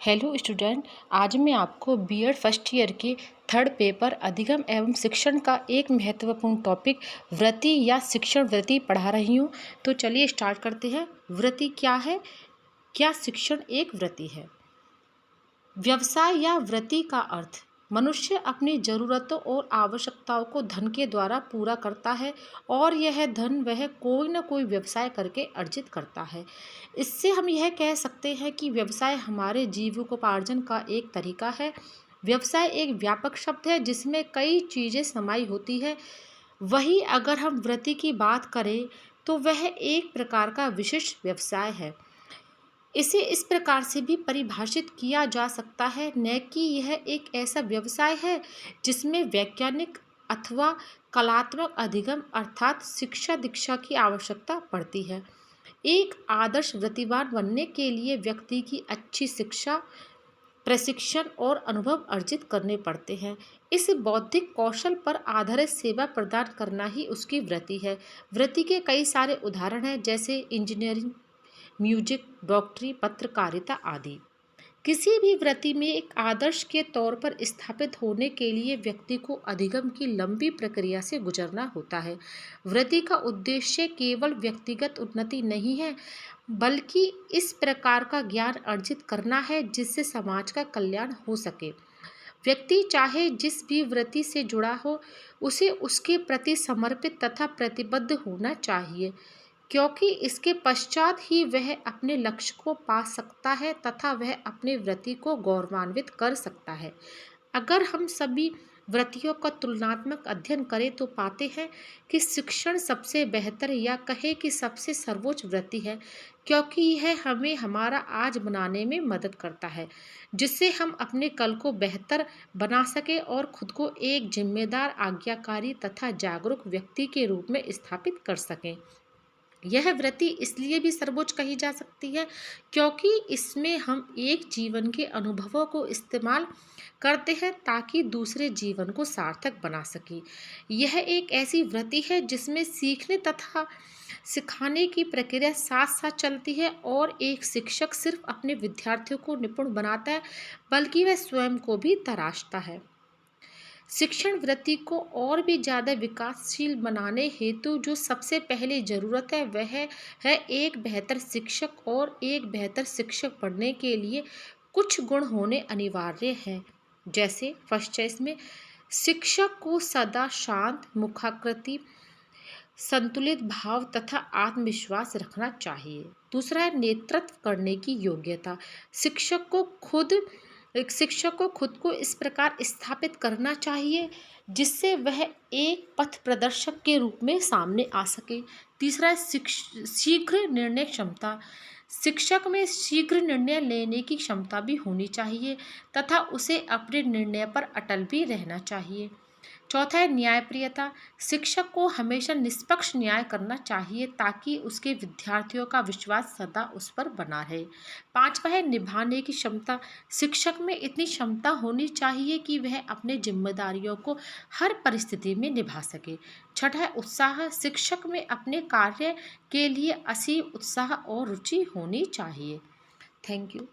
Hello student, आज मैं आपको बीएड फर्स्ट ईयर के थर्ड पेपर अधिगम एवं शिक्षण का एक महत्वपूर्ण टॉपिक वृत्ति या शिक्षण वृत्ति पढ़ा रही हूँ। तो चलिए स्टार्ट करते हैं। वृत्ति क्या है? क्या शिक्षण एक वृत्ति है? व्यवसाय या वृत्ति का अर्थ मनुष्य अपनी ज़रूरतों और आवश्यकताओं को धन के द्वारा पूरा करता है और यह धन वह कोई न कोई व्यवसाय करके अर्जित करता है। इससे हम यह कह सकते हैं कि व्यवसाय हमारे जीविकोपार्जन का एक तरीका है। व्यवसाय एक व्यापक शब्द है जिसमें कई चीज़ें समाई होती है। वहीं अगर हम वृत्ति की बात करें तो वह एक प्रकार का विशिष्ट व्यवसाय है। इसे इस प्रकार से भी परिभाषित किया जा सकता है, न कि यह एक ऐसा व्यवसाय है जिसमें वैज्ञानिक अथवा कलात्मक अधिगम अर्थात शिक्षा दीक्षा की आवश्यकता पड़ती है। एक आदर्श वृत्तिवान बनने के लिए व्यक्ति की अच्छी शिक्षा, प्रशिक्षण और अनुभव अर्जित करने पड़ते हैं। इस बौद्धिक कौशल पर आधारित सेवा प्रदान करना ही उसकी वृत्ति है। वृत्ति के कई सारे उदाहरण हैं, जैसे इंजीनियरिंग, म्यूजिक, डॉक्टरी, पत्रकारिता आदि। किसी भी वृत्ति में एक आदर्श के तौर पर स्थापित होने के लिए व्यक्ति को अधिगम की लंबी प्रक्रिया से गुजरना होता है। वृत्ति का उद्देश्य केवल व्यक्तिगत उन्नति नहीं है, बल्कि इस प्रकार का ज्ञान अर्जित करना है जिससे समाज का कल्याण हो सके। व्यक्ति चाहे जिस भी वृत्ति से जुड़ा हो, उसे उसके प्रति समर्पित तथा प्रतिबद्ध होना चाहिए, क्योंकि इसके पश्चात ही वह अपने लक्ष्य को पा सकता है तथा वह अपनी वृत्ति को गौरवान्वित कर सकता है। अगर हम सभी वृत्तियों का तुलनात्मक अध्ययन करें तो पाते हैं कि शिक्षण सबसे बेहतर या कहे कि सबसे सर्वोच्च वृत्ति है, क्योंकि यह हमें हमारा आज बनाने में मदद करता है, जिससे हम अपने कल को बेहतर बना सकें और खुद को एक जिम्मेदार, आज्ञाकारी तथा जागरूक व्यक्ति के रूप में स्थापित कर सकें। यह वृत्ति इसलिए भी सर्वोच्च कही जा सकती है क्योंकि इसमें हम एक जीवन के अनुभवों को इस्तेमाल करते हैं ताकि दूसरे जीवन को सार्थक बना सके। यह एक ऐसी वृत्ति है जिसमें सीखने तथा सिखाने की प्रक्रिया साथ साथ चलती है और एक शिक्षक सिर्फ अपने विद्यार्थियों को निपुण बनाता है, बल्कि वह स्वयं को भी तराशता है। शिक्षण वृत्ति को और भी ज़्यादा विकासशील बनाने हेतु जो सबसे पहली ज़रूरत है वह है एक बेहतर शिक्षक, और एक बेहतर शिक्षक बनने के लिए कुछ गुण होने अनिवार्य हैं। जैसे फर्स्ट चॉइस में शिक्षक को सदा शांत मुखाकृति, संतुलित भाव तथा आत्मविश्वास रखना चाहिए। दूसरा है नेतृत्व करने की योग्यता। शिक्षक को खुद को इस प्रकार स्थापित करना चाहिए जिससे वह एक पथ प्रदर्शक के रूप में सामने आ सके। तीसरा है शीघ्र निर्णय क्षमता। शिक्षक में शीघ्र निर्णय लेने की क्षमता भी होनी चाहिए तथा उसे अपने निर्णय पर अटल भी रहना चाहिए। चौथा है न्यायप्रियता। शिक्षक को हमेशा निष्पक्ष न्याय करना चाहिए ताकि उसके विद्यार्थियों का विश्वास सदा उस पर बना रहे। पांचवा है निभाने की क्षमता। शिक्षक में इतनी क्षमता होनी चाहिए कि वह अपने जिम्मेदारियों को हर परिस्थिति में निभा सके। छठा है उत्साह। शिक्षक में अपने कार्य के लिए असीम उत्साह और रुचि होनी चाहिए। Thank you.